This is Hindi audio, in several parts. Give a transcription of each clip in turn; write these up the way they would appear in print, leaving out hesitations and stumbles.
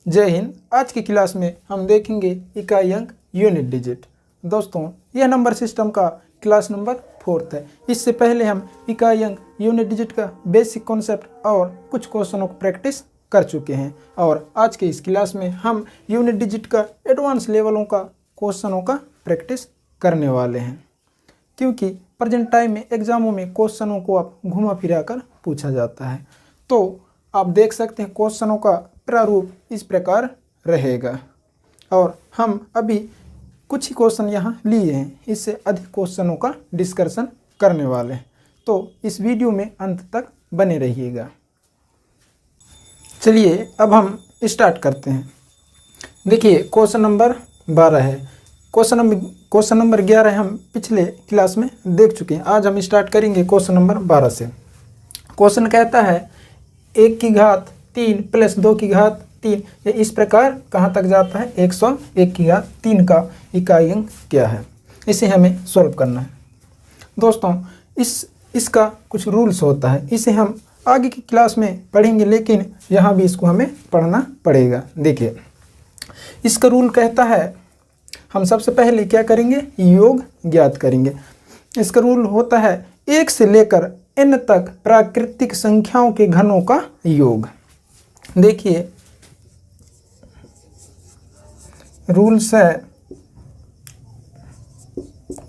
जय हिंद। आज की क्लास में हम देखेंगे इकाई अंक यूनिट डिजिट। दोस्तों, यह नंबर सिस्टम का क्लास नंबर 4 है। इससे पहले हम इकाई अंक यूनिट डिजिट का बेसिक कॉन्सेप्ट और कुछ क्वेश्चनों को प्रैक्टिस कर चुके हैं और आज के इस क्लास में हम यूनिट डिजिट का एडवांस लेवलों का क्वेश्चनों का प्रैक्टिस करने वाले हैं, क्योंकि प्रेजेंट टाइम में एग्जामों में क्वेश्चनों को आप घुमा फिरा कर पूछा जाता है। तो आप देख सकते हैं क्वेश्चनों का प्रारूप इस प्रकार रहेगा और हम अभी कुछ ही क्वेश्चन यहाँ लिए हैं, इससे अधिक क्वेश्चनों का डिस्कशन करने वाले हैं। तो इस वीडियो में अंत तक बने रहिएगा। चलिए अब हम स्टार्ट करते हैं। देखिए क्वेश्चन नंबर 12 है। क्वेश्चन नंबर 11 हम पिछले क्लास में देख चुके हैं। आज हम स्टार्ट करेंगे क्वेश्चन नंबर 12 से। क्वेश्चन कहता है 1 की घात 3 प्लस 2 की घात 3, ये इस प्रकार कहाँ तक जाता है? 101 की घात 3 का इकाई अंक क्या है? इसे हमें सॉल्व करना है। दोस्तों, इसका कुछ रूल्स होता है, इसे हम आगे की क्लास में पढ़ेंगे, लेकिन यहाँ भी इसको हमें पढ़ना पड़ेगा। देखिए इसका रूल कहता है हम सबसे पहले क्या करेंगे? योग ज्ञात करेंगे। इसका रूल होता है 1 से लेकर n तक प्राकृतिक संख्याओं के घनों का योग। देखिए रूल्स है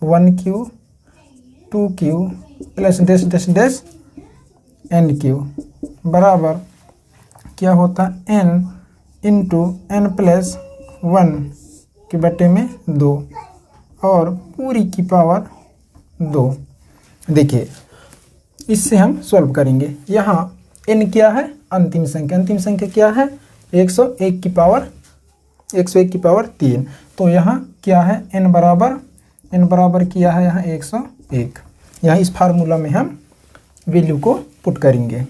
1q 2q plus dash dash dash nq बराबर क्या होता है? n इंटू n प्लस 1 के बटे में 2 और पूरी की पावर 2। देखिए इससे हम सॉल्व करेंगे। यहाँ n क्या है? अंतिम संख्या। अंतिम संख्या क्या है? 101 की पावर 3। तो यहाँ क्या है? n बराबर किया है यहाँ 101। यहाँ इस फार्मूला में हम वैल्यू को पुट करेंगे।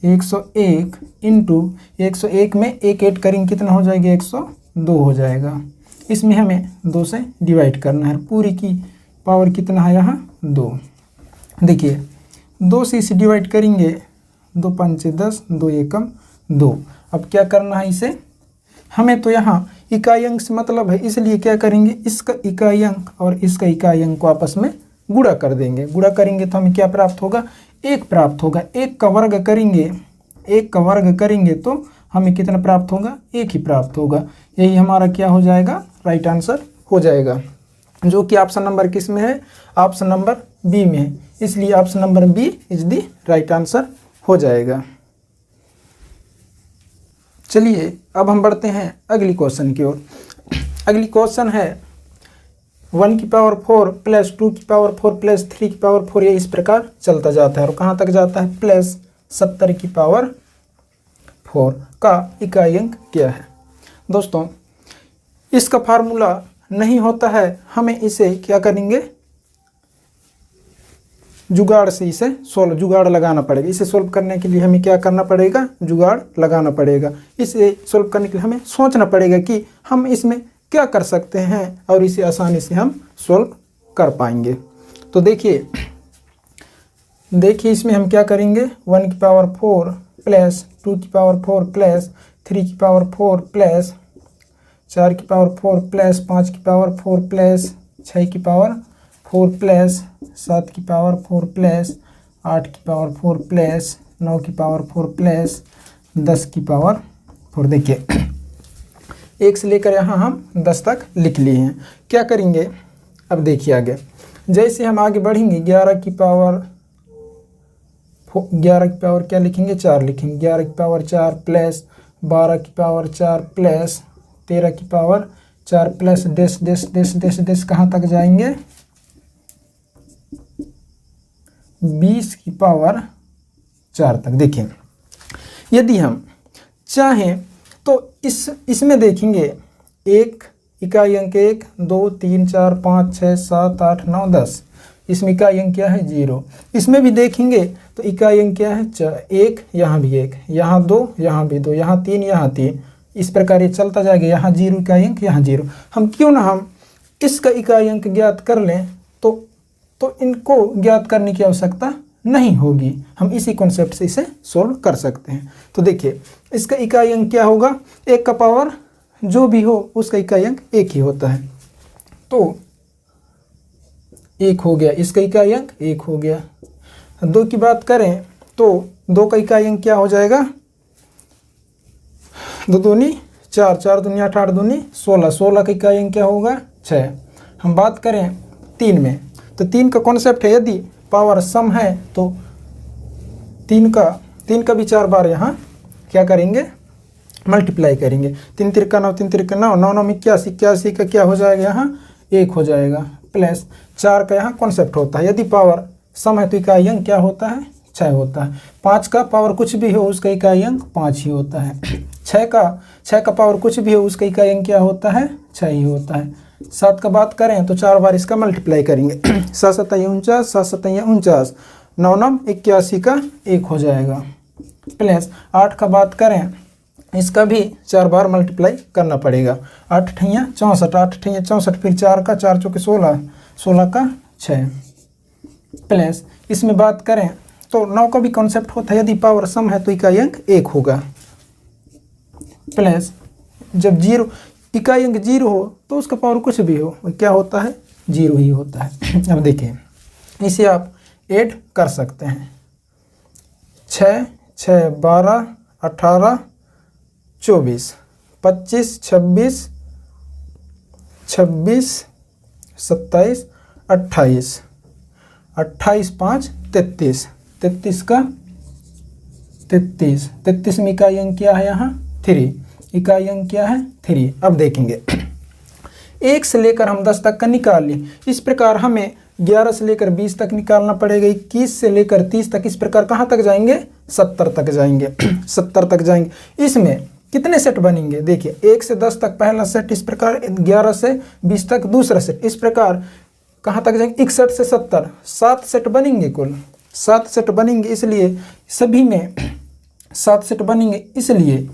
101 इंटू 101 में 1 ऐड करेंगे, कितना हो जाएगा? 102 हो जाएगा। इसमें हमें 2 से डिवाइड करना है। पूरी की पावर कितना है यहाँ? 2। देखिए 2 से इसे डिवाइड करेंगे, 2 5 10, 2 एकम 2। अब क्या करना है इसे? हमें तो यहाँ इकाई अंक से मतलब है, इसलिए क्या करेंगे? इसका इकाई अंक और इसका इकाई अंक को आपस में गुणा कर देंगे। गुणा करेंगे तो हमें क्या प्राप्त होगा? 1 प्राप्त होगा। 1 का वर्ग करेंगे तो हमें कितना प्राप्त होगा? 1 ही प्राप्त होगा। यही हमारा क्या हो जाएगा? राइट आंसर हो जाएगा, जो कि ऑप्शन नंबर किस में है? ऑप्शन नंबर बी में है। इसलिए option number B is the right answer हो जाएगा। चलिए अब हम बढ़ते हैं अगली क्वेश्चन की ओर। अगली क्वेश्चन है 1 की पावर 4 प्लस 2 की पावर 4 प्लस 3 की पावर 4, ये इस प्रकार चलता जाता है और कहाँ तक जाता है? प्लस 70 की पावर 4 का इकाई अंक क्या है? दोस्तों, इसका फार्मूला नहीं होता है, हमें इसे क्या करेंगे? जुगाड़ से इसे जुगाड़ लगाना पड़ेगा। इसे सोल्व करने के लिए हमें क्या करना पड़ेगा? जुगाड़ लगाना पड़ेगा। इसे सोल्व करने के लिए हमें सोचना पड़ेगा कि हम इसमें क्या कर सकते हैं और इसे आसानी से हम सोल्व कर पाएंगे। तो देखिए इसमें हम क्या करेंगे? 1 की पावर 4 प्लस 2 की पावर 4 प्लस 3 की पावर 4 प्लस 4 की पावर 4 प्लस 5 की पावर 4 प्लस 6 की पावर 4 प्लस 7 की पावर 4 प्लस 8 की पावर 4 प्लस 9 की पावर 4 प्लस 10 की पावर 4। देखिए 1 से लेकर यहाँ हम 10 तक लिख लिए हैं। क्या करेंगे? अब देखिए आगे जैसे हम आगे बढ़ेंगे 11 की पावर क्या लिखेंगे? 4 लिखेंगे। 11 की पावर 4 प्लस 12 की पावर 4 प्लस 13 की power 4 plus dash dash dash dash dash कहाँ तक जाएंगे? 20 की पावर 4 तक। देखिए यदि हम चाहें तो इसमें देखेंगे 1 इकाई अंक 1 2 3 4 5 6 7 8 9 10। इसमें इकाई अंक क्या है? 0। इसमें भी देखेंगे तो इकाई अंक क्या है? 1, यहाँ भी 1, यहाँ 2, यहाँ भी 2, यहाँ 3, यहाँ 3। इस प्रकार ये चलता जाएगा। यहाँ 0 इकाई अंक, यहाँ 0। हम इसका इकाई अंक ज्ञात कर लें तो इनको ज्ञात करने की आवश्यकता नहीं होगी। हम इसी कॉन्सेप्ट से इसे सोल्व कर सकते हैं। तो देखिए इसका इकाई अंक क्या होगा, 1 का पावर जो भी हो उसका इकाई अंक 1 ही होता है। तो 1 हो गया, इसका इकाई अंक 1 हो गया। 2 की बात करें तो 2 का इकाई अंक क्या हो जाएगा, 2 दूनी 4, 4 दूनी 8, 8 दूनी 16, 16 का इकाई अंक क्या होगा 6। हम बात करें 3 में, तो 3 का कॉन्सेप्ट है यदि पावर सम है तो 3 का भी 4 बार यहाँ क्या करेंगे, मल्टीप्लाई करेंगे। 3 तिरका 9, 3 तिरका 9, 9 9 81, 81 का क्या हो जाएगा यहाँ 1 हो जाएगा, प्लस 4 का यहाँ कॉन्सेप्ट होता है यदि पावर सम है तो इकाई अंक क्या होता है 6 होता है। 5 का पावर कुछ भी हो उसका इकाई अंक 5 ही होता है। 6 का पावर कुछ भी हो उसका इकाई अंक क्या होता है 6 ही होता है। 7 का बात करें तो 4 बार इसका मल्टीप्लाई करेंगे। 7 7 49, 7 7 49, 9 9 81 का 1 हो जाएगा, प्लस 8 का बात करें इसका भी 4 बार मल्टीप्लाई करना पड़ेगा। 8 ठैया 64, 8 ठैया 64, फिर 4 का 4 चौके 16, 16 का 6, प्लस इसमें बात करें तो 9 का भी कॉन्सेप्ट होता है यदि पावर सम है तो इकाई अंक 1 होगा, प्लस जब इकाई अंक 0 हो तो उसका पावर कुछ भी हो क्या होता है 0 ही होता है। अब देखिए इसे आप ऐड कर सकते हैं, 6 6 12 18 24 25 26 26 27 28, 28 5 33, 33 का 33, 33 में इकाई अंक क्या है यहाँ 3, इकाई अंक क्या है 3। अब देखेंगे 1 से लेकर हम 10 तक का निकाल लिए, इस प्रकार हमें 11 से लेकर 20 तक निकालना पड़ेगा। 21 से लेकर 30 तक, इस प्रकार कहाँ तक जाएंगे 70 तक जाएंगे। 70 तक जाएंगे। इसमें कितने सेट बनेंगे, देखिए 1 से 10 तक पहला सेट, इस प्रकार 11 से 20 तक दूसरा सेट, इस प्रकार कहाँ तक जाएंगे 61 से 70, 7 सेट बनेंगे, कुल 7 सेट बनेंगे। इसलिए सभी में 7 सेट बनेंगे, इसलिए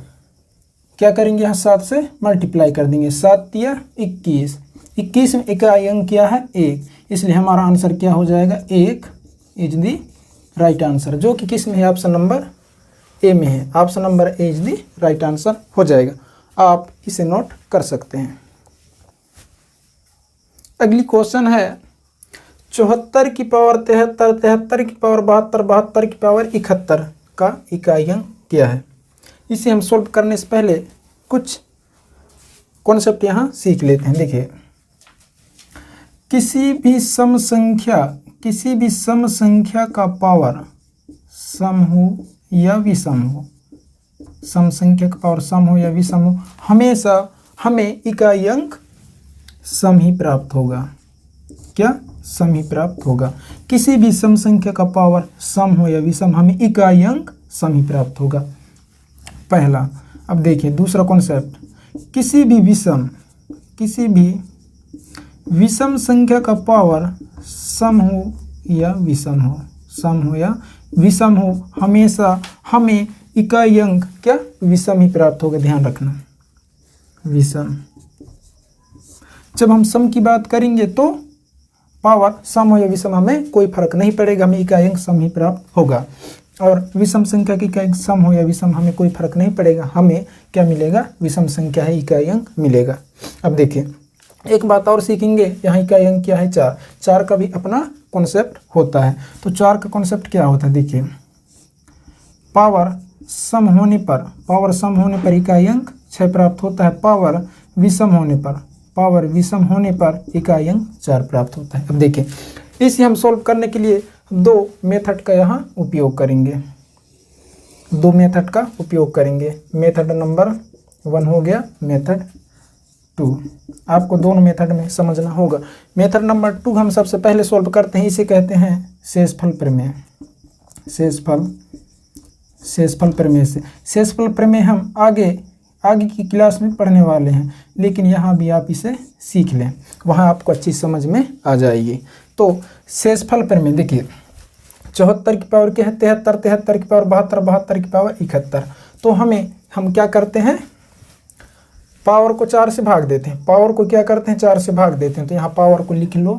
क्या करेंगे यहाँ 7 से मल्टीप्लाई कर देंगे। 7 तिया 21, 21 में इकाई अंक क्या है 1, इसलिए हमारा आंसर क्या हो जाएगा 1 इज दी राइट आंसर, जो कि किस में है ऑप्शन नंबर ए में है। Option number A is the right answer हो जाएगा। आप इसे नोट कर सकते हैं। अगली क्वेश्चन है 74 की पावर 73, 73 की पावर 72, 72 की पावर 71 का इकाई अंक क्या है। इसे हम सोल्व करने से पहले कुछ कॉन्सेप्ट यहाँ सीख लेते हैं। देखिए किसी भी सम संख्या का पावर सम हो या विषम हो, सम संख्या का पावर सम हो या विषम हो, हमेशा हमें इकाई अंक सम ही प्राप्त होगा। क्या सम ही प्राप्त होगा। किसी भी सम संख्या का पावर सम हो या विषम, हमें इकाई अंक सम ही प्राप्त होगा, पहला। अब देखिए दूसरा कॉन्सेप्ट, किसी भी विषम संख्या का पावर सम हो या विषम हो, सम हो या विषम हो, हमेशा हमें इकाई अंक क्या विषम ही प्राप्त होगा। ध्यान रखना विषम। जब हम सम की बात करेंगे तो पावर सम हो या विषम हमें कोई फर्क नहीं पड़ेगा, हमें इकाई अंक सम ही प्राप्त होगा। और विषम संख्या की इकाई अंक सम हो या विषम हमें कोई फर्क नहीं पड़ेगा, हमें क्या मिलेगा विषम संख्या है इकाई अंक मिलेगा। अब देखिए एक बात और सीखेंगे, यहाँ इकाई अंक क्या है 4, 4 का भी अपना कॉन्सेप्ट होता है। तो 4 का कॉन्सेप्ट क्या होता है, देखिए पावर सम होने पर इकाई अंक 6 प्राप्त होता है, पावर विषम होने पर इकाई अंक 4 प्राप्त होता है। अब देखिए इसे हम सोल्व करने के लिए 2 मेथड का यहाँ उपयोग करेंगे, 2 मेथड का उपयोग करेंगे। मेथड नंबर 1 हो गया, मेथड 2। आपको दोनों मेथड में समझना होगा। मेथड नंबर 2 हम सबसे पहले सोल्व करते हैं, इसे कहते हैं शेषफल प्रमेय। शेषफल प्रमेय से शेषफल प्रमेय हम आगे की क्लास में पढ़ने वाले हैं, लेकिन यहाँ भी आप इसे सीख लें, वहाँ आपको अच्छी समझ में आ जाएगी। तो शेषफल प्रमेय देखिए 74 की पावर क्या है 73, 73 की पावर 72, 72 की पावर 71। तो हम क्या करते हैं, पावर को 4 से भाग देते हैं, पावर को क्या करते हैं 4 से भाग देते हैं। तो यहाँ पावर को लिख लो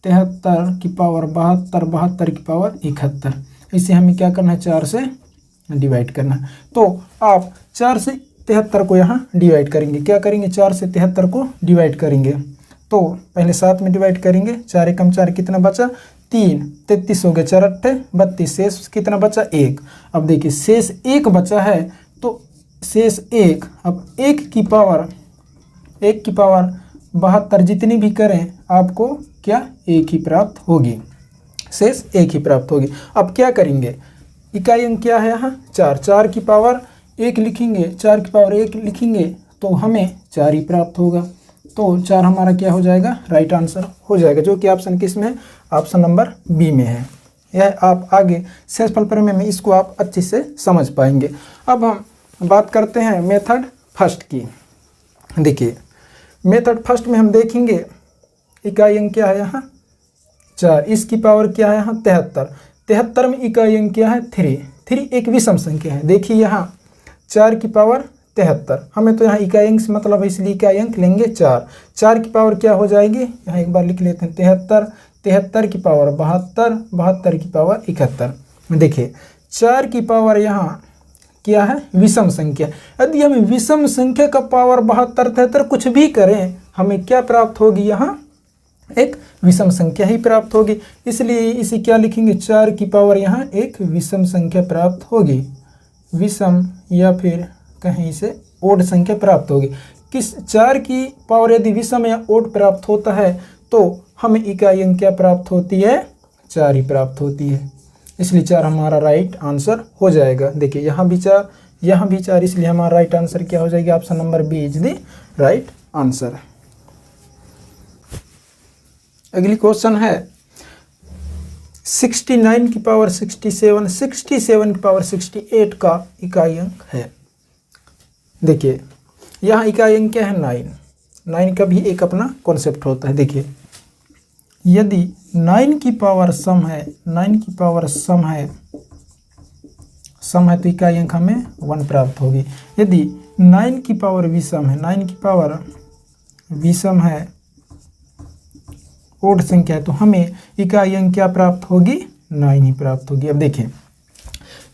73 की पावर 72, 72 की पावर 71। इसे हमें क्या करना है, 4 से डिवाइड करना है। तो आप 4 से 73 को यहाँ डिवाइड करेंगे। क्या करेंगे, 4 से 73 को डिवाइड करेंगे। तो पहले 7 में डिवाइड करेंगे, 4 एकम 4, कितना बचा 3, 33 हो गया, 4 अट्ठे 32, शेष कितना बचा 1। अब देखिए शेष 1 बचा है, तो शेष 1, अब 1 की पावर 72 जितनी भी करें आपको क्या 1 ही प्राप्त होगी, शेष 1 ही प्राप्त होगी। अब क्या करेंगे, इकाई अंक क्या है यहाँ 4, 4 की पावर 1 लिखेंगे, 4 की पावर 1 लिखेंगे तो हमें 4 ही प्राप्त होगा। तो 4 हमारा क्या हो जाएगा, राइट आंसर हो जाएगा, जो कि ऑप्शन किस में है, ऑप्शन नंबर बी में है। यह आप आगे शेषफल प्रमेय में इसको आप अच्छे से समझ पाएंगे। अब हम बात करते हैं मेथड फर्स्ट की। देखिए मेथड फर्स्ट में हम देखेंगे इकाई अंक क्या है यहाँ 4, इसकी पावर क्या है यहाँ 73, 73 में इकाई अंक क्या है 3, 3 एक विषम संख्या है। देखिए यहाँ 4 की पावर 73, हमें तो यहाँ इकाई अंक से मतलब है, इसलिए इकाई अंक लेंगे 4, 4 की पावर क्या हो जाएगी, यहाँ एक बार लिख लेते हैं 73, 73 की पावर 72, 72 की पावर 71। देखिए 4 की पावर यहाँ क्या है, विषम संख्या। यदि हम विषम संख्या का पावर 72, 73 कुछ भी करें, हमें क्या प्राप्त होगी, यहाँ एक विषम संख्या ही प्राप्त होगी। इसलिए इसे क्या लिखेंगे, 4 की पावर यहाँ एक विषम संख्या प्राप्त होगी, विषम या फिर कहीं से ओड संख्या प्राप्त होगी। किस 4 की पावर यदि विषम या ओड प्राप्त होता है तो हमें इकाई अंक क्या प्राप्त होती है, 4 ही प्राप्त होती है। इसलिए 4 हमारा राइट आंसर हो जाएगा। देखिए यहाँ भी 4, यहाँ भी 4, इसलिए हमारा राइट आंसर क्या हो जाएगा, option number B is the right answer. अगली क्वेश्चन है 69 की पावर 67, 67 की पावर 68 का इकाई अंक है। देखिए यहाँ इकाई अंक क्या है 9, 9 का भी एक अपना कॉन्सेप्ट होता है। देखिए यदि 9 की पावर सम है, 9 की पावर सम है तो इकाई अंक हमें 1 प्राप्त होगी। यदि 9 की पावर विषम है, 9 की पावर विषम है, ओड संख्या है, तो हमें इकाई अंक क्या प्राप्त होगी, 9 ही प्राप्त होगी। अब देखें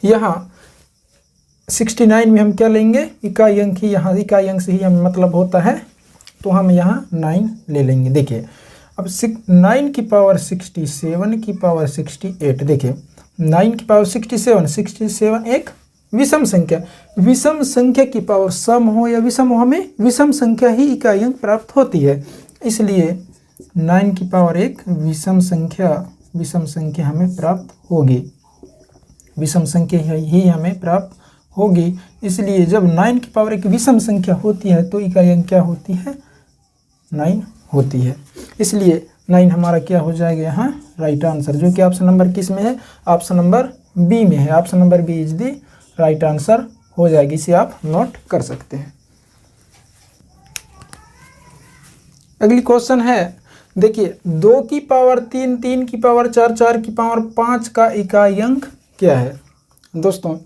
यहाँ 69 में हम क्या लेंगे, इकाई अंक ही, यहाँ इकाई अंक से ही हम मतलब होता है, तो हम यहाँ 9 ले लेंगे। देखिए अब 9 की पावर 67 की पावर 68, देखिए 9 की पावर 67, 67 एक विषम संख्या, विषम संख्या की पावर सम हो या विषम हो, हमें विषम संख्या ही इकाई अंक प्राप्त होती है। इसलिए 9 की पावर एक विषम संख्या हमें प्राप्त होगी, विषम संख्या ही हमें प्राप्त होगी। इसलिए जब 9 की पावर एक विषम संख्या होती है तो इकाई अंक क्या होती है, 9 होती है। इसलिए 9 हमारा क्या हो जाएगा यहाँ राइट आंसर, जो कि ऑप्शन नंबर किस में है, ऑप्शन नंबर बी में है। Option number B is the right answer हो जाएगी, इसे आप नोट कर सकते हैं। अगली क्वेश्चन है, देखिए 2 की पावर 3, 3 की पावर 4, 4 की पावर 5 का इकाई अंक क्या है। दोस्तों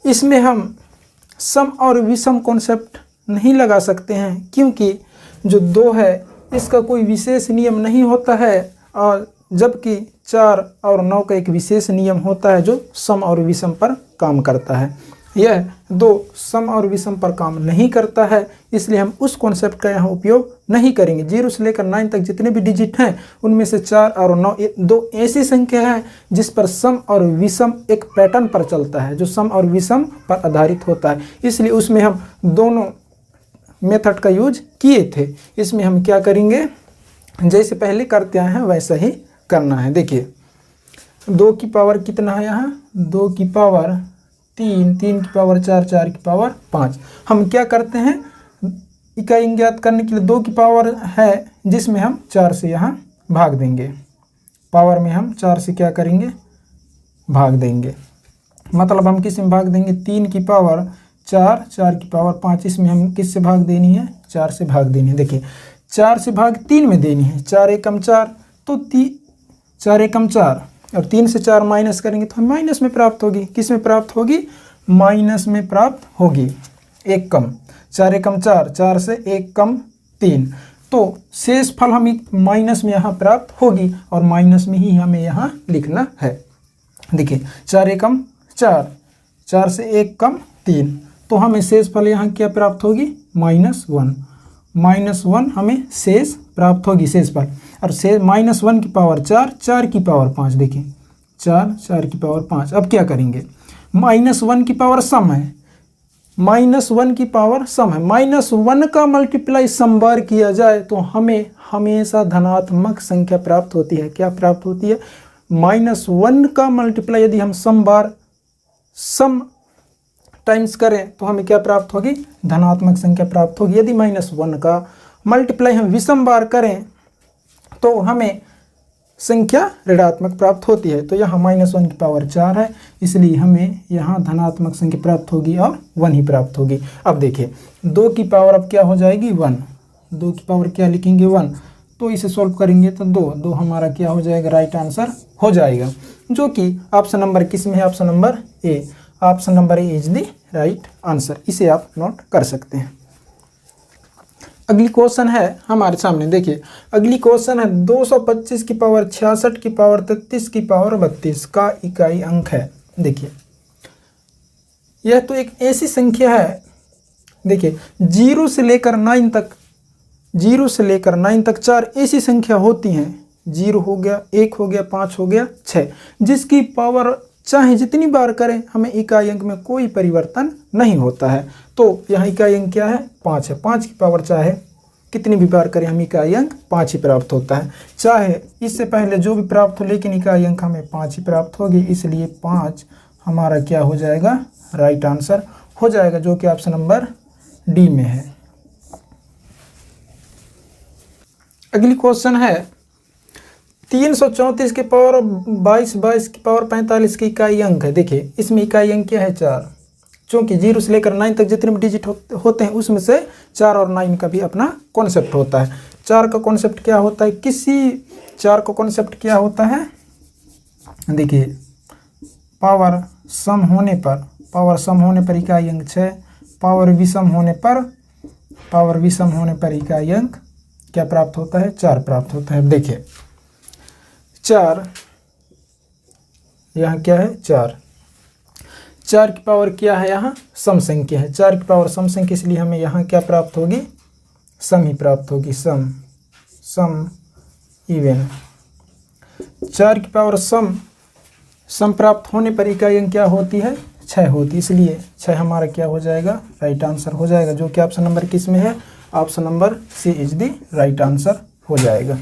इसमें हम सम और विषम कॉन्सेप्ट नहीं लगा सकते हैं, क्योंकि जो 2 है इसका कोई विशेष नियम नहीं होता है, और जबकि 4 और 9 का एक विशेष नियम होता है जो सम और विषम पर काम करता है। यह 2 सम और विषम पर काम नहीं करता है, इसलिए हम उस कॉन्सेप्ट का यहाँ उपयोग नहीं करेंगे। 0 से लेकर 9 तक जितने भी डिजिट हैं उनमें से 4 और 9 2 ऐसी संख्या है जिस पर सम और विषम एक पैटर्न पर चलता है, जो सम और विषम पर आधारित होता है। इसलिए उसमें हम दोनों मेथड का यूज किए थे। इसमें हम क्या करेंगे, जैसे पहले करते आए हैं वैसा ही करना है। देखिए 2 की पावर कितना है यहाँ, 2 की पावर 3, 3 की पावर 4, 4 की पावर 5। हम क्या करते हैं, इकाई अंक ज्ञात करने के लिए 2 की पावर है जिसमें हम 4 से यहाँ भाग देंगे, पावर में हम 4 से क्या करेंगे, भाग देंगे। मतलब हम किस में भाग देंगे, 3 की पावर 4, 4 की पावर 5, इसमें हम किस से भाग देनी है, 4 से भाग देनी है। देखिए 4 से भाग 3 में देनी है, 4 एकम 4, तो 4 एकम 4, और 3 से 4 माइनस करेंगे तो हम माइनस में प्राप्त होगी। किस में प्राप्त होगी, माइनस में प्राप्त होगी, 1 कम, 4 एकम 4, 4 से 1 कम 3, तो शेष फल हमें माइनस में यहाँ प्राप्त होगी और माइनस में ही हमें यहाँ लिखना है। देखिए 4 एकम 4, 4 से 1 कम 3, तो हमें शेष फल यहाँ क्या प्राप्त होगी -1, -1 हमें शेष प्राप्त होगी शेष फल। और शेष -1 की पावर 4, 4 की पावर 5, देखिए 4, 4 की पावर 5। अब क्या करेंगे, -1 की पावर सम है, -1 की पावर सम है, -1 का मल्टीप्लाई सम बार किया जाए तो हमें हमेशा धनात्मक संख्या प्राप्त होती है। क्या प्राप्त होती है, -1 का मल्टीप्लाई यदि हम सम टाइम्स करें तो हमें क्या प्राप्त होगी, धनात्मक संख्या प्राप्त होगी। यदि -1 का मल्टीप्लाई हम विषम बार करें तो हमें संख्या ऋणात्मक प्राप्त होती है। तो यहाँ -1 की पावर 4 है, इसलिए हमें यहाँ धनात्मक संख्या प्राप्त होगी और 1 ही प्राप्त होगी। अब देखिए 2 की पावर अब क्या हो जाएगी 1, 2 की पावर क्या लिखेंगे 1, तो इसे सॉल्व करेंगे तो 2 हमारा क्या हो जाएगा, राइट आंसर हो जाएगा, जो कि ऑप्शन नंबर किस में है, option number A. Option number A is the right answer, इसे आप नोट कर सकते हैं। अगली क्वेश्चन है हमारे सामने, देखिए अगली क्वेश्चन है 225 की पावर 66 की पावर 33 की पावर 32 का इकाई अंक है। देखिए यह तो एक ऐसी संख्या है, देखिए 0 से लेकर 9 तक, 0 से लेकर 9 तक 4 ऐसी संख्या होती हैं, 0 हो गया, 1 हो गया, 5 हो गया, 6, जिसकी पावर चाहे जितनी बार करें हमें इकाई अंक में कोई परिवर्तन नहीं होता है। तो यहाँ इकाई अंक क्या है, 5 है, 5 की पावर चाहे कितनी भी बार करें हम इकाई अंक 5 ही प्राप्त होता है, चाहे इससे पहले जो भी प्राप्त हो, लेकिन इकाई अंक हमें 5 ही प्राप्त होगी, इसलिए 5 हमारा क्या हो जाएगा, राइट आंसर हो जाएगा, जो कि ऑप्शन नंबर डी में है। अगली क्वेश्चन है 334 की पावर 22, 22 की पावर 45 की इकाई अंक है। देखिए इसमें इकाई अंक क्या है 4, चूँकि 0 से लेकर 9 तक जितने भी डिजिट होते हैं उसमें से 4 और 9 का भी अपना कॉन्सेप्ट होता है। 4 का कॉन्सेप्ट क्या होता है, किसी 4 का कॉन्सेप्ट क्या होता है, देखिए पावर सम होने पर इकाई अंक 6, पावर विषम होने पर इकाई अंक क्या प्राप्त होता है, 4 प्राप्त होता है। देखिए 4 यहाँ क्या है 4 की पावर क्या है, यहाँ सम संख्या है, 4 की पावर सम संख्या, इसलिए हमें यहाँ क्या प्राप्त होगी, सम ही प्राप्त होगी, सम इवन। 4 की पावर सम प्राप्त होने पर इकाई अंक क्या होती है, 6 होती, इसलिए 6 हमारा क्या हो जाएगा, राइट आंसर हो जाएगा, जो कि ऑप्शन नंबर किस में है, option number C is the right answer हो जाएगा।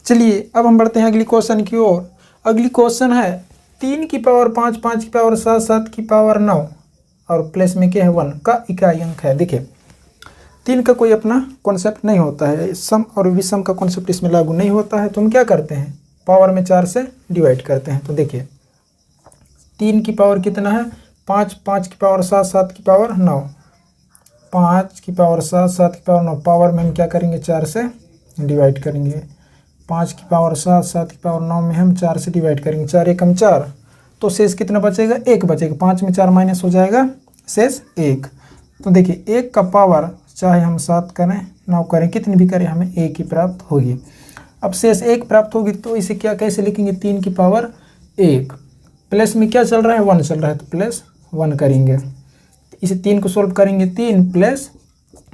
चलिए अब हम बढ़ते हैं अगली क्वेश्चन की ओर। अगली क्वेश्चन है 3 की पावर 5, 5 की पावर 7, 7 की पावर 9 और प्लस में क्या है 1 का इकाई अंक है। देखिए 3 का कोई अपना कॉन्सेप्ट नहीं होता है, सम और विषम का कॉन्सेप्ट इसमें लागू नहीं होता है, तो हम क्या करते हैं, पावर में 4 से डिवाइड करते हैं। तो देखिए 3 की पावर कितना है 5, 5 की पावर 7, 7 की पावर 9, 5 की पावर 7, 7 की पावर 9, पावर में हम क्या करेंगे 4 से डिवाइड करेंगे। 5 की पावर 7, 7 की पावर 9 में हम 4 से डिवाइड करेंगे, 4 एकम 4, तो शेष कितना बचेगा, 1 बचेगा, 5 में 4 माइनस हो जाएगा, शेष 1। तो देखिए 1 का पावर चाहे हम 7 करें 9 करें कितनी भी करें हमें 1 ही प्राप्त होगी। अब शेष 1 प्राप्त होगी तो इसे क्या कैसे लिखेंगे, 3 की पावर 1, प्लस में क्या चल रहा है 1 चल रहा है, तो प्लस 1 करेंगे, इसे 3 को सोल्व करेंगे, 3 प्लस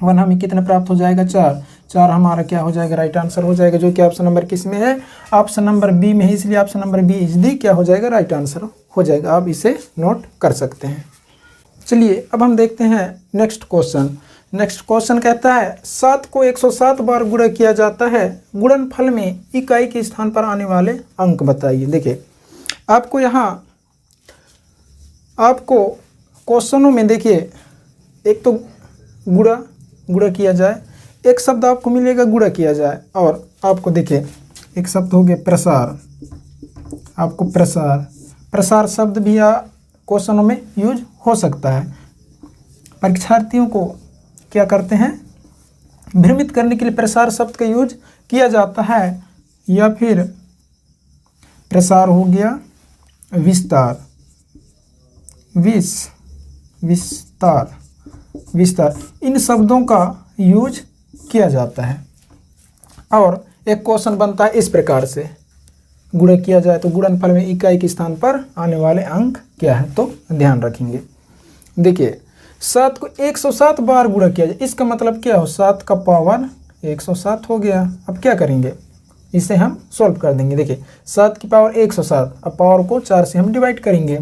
1 हमें कितना प्राप्त हो जाएगा 4, 4 हमारा क्या हो जाएगा, राइट आंसर हो जाएगा, जो कि ऑप्शन नंबर किस में है, ऑप्शन नंबर बी में है, इसलिए option number B is the क्या हो जाएगा, राइट आंसर हो जाएगा। आप इसे नोट कर सकते हैं। चलिए अब हम देखते हैं नेक्स्ट क्वेश्चन। नेक्स्ट क्वेश्चन कहता है 7 को 107 बार गुणा किया जाता है, गुणनफल में इकाई के स्थान पर आने वाले अंक बताइए। देखिए आपको यहाँ आपको क्वेश्चनों में देखिए एक तो गुणा किया जाए, एक शब्द आपको मिलेगा गुणा किया जाए, और आपको देखिए एक शब्द हो गया प्रसार, आपको प्रसार शब्द भी क्वेश्चनों में यूज हो सकता है। परीक्षार्थियों को क्या करते हैं, भ्रमित करने के लिए प्रसार शब्द का यूज किया जाता है, या फिर प्रसार हो गया विस्तार, विस्तार, विस्तार, इन शब्दों का यूज किया जाता है। और एक क्वेश्चन बनता है इस प्रकार से, गुणा किया जाए तो गुणनफल में इकाई के स्थान पर आने वाले अंक क्या है, तो ध्यान रखेंगे। देखिए 7 को 107 बार गुणा किया जाए, इसका मतलब क्या हो, 7 का पावर 107 हो गया। अब क्या करेंगे, इसे हम सॉल्व कर देंगे। देखिए 7 की पावर 107, अब पावर को 4 से हम डिवाइड करेंगे,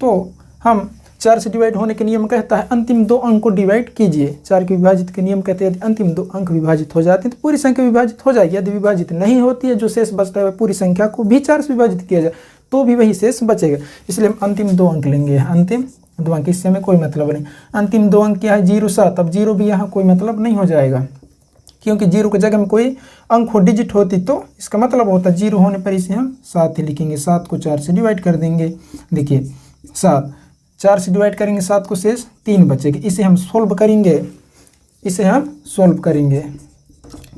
तो हम 4 से डिवाइड होने के नियम कहता है अंतिम 2 अंक को डिवाइड कीजिए। 4 के विभाजित के नियम कहते हैं यदि अंतिम 2 अंक विभाजित हो जाते हैं तो पूरी संख्या विभाजित हो जाएगी। यदि विभाजित नहीं होती है, जो शेष बचता है पूरी संख्या को भी 4 से विभाजित किया जाए तो भी वही शेष बचेगा। इसलिए हम अंतिम 2 अंक लेंगे, अंतिम 2 अंक, इससे हमें कोई मतलब नहीं। अंतिम 2 अंक क्या है, 0 7, अब 0 भी यहाँ कोई मतलब नहीं हो जाएगा, क्योंकि 0 की जगह में कोई अंक हो, डिजिट होती तो इसका मतलब होता 0 होने पर इसे हम 7 ही लिखेंगे। 7 को 4 से डिवाइड कर देंगे। देखिए 7 4 से डिवाइड करेंगे, 7 को शेष 3 बचेगी। इसे हम सोल्व करेंगे, इसे हम सोल्व करेंगे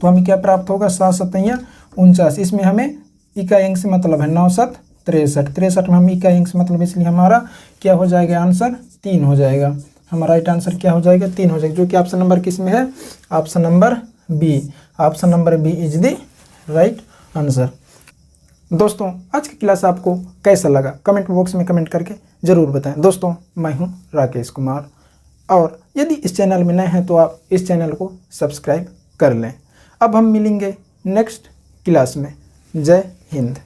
तो हमें क्या प्राप्त होगा, 7 7 49। इसमें हमें इकाई अंक से मतलब है 9 7 63, 63 में हम इकाई अंक से मतलब, इसलिए हमारा क्या हो जाएगा आंसर 3 हो जाएगा। हमारा राइट आंसर क्या हो जाएगा, 3 हो जाएगा, जो कि ऑप्शन नंबर किस में है, option number B. Option number B is the right answer. दोस्तों आज की क्लास आपको कैसा लगा कमेंट बॉक्स में कमेंट करके ज़रूर बताएं। दोस्तों मैं हूं राकेश कुमार, और यदि इस चैनल में नए हैं तो आप इस चैनल को सब्सक्राइब कर लें। अब हम मिलेंगे नेक्स्ट क्लास में। जय हिंद।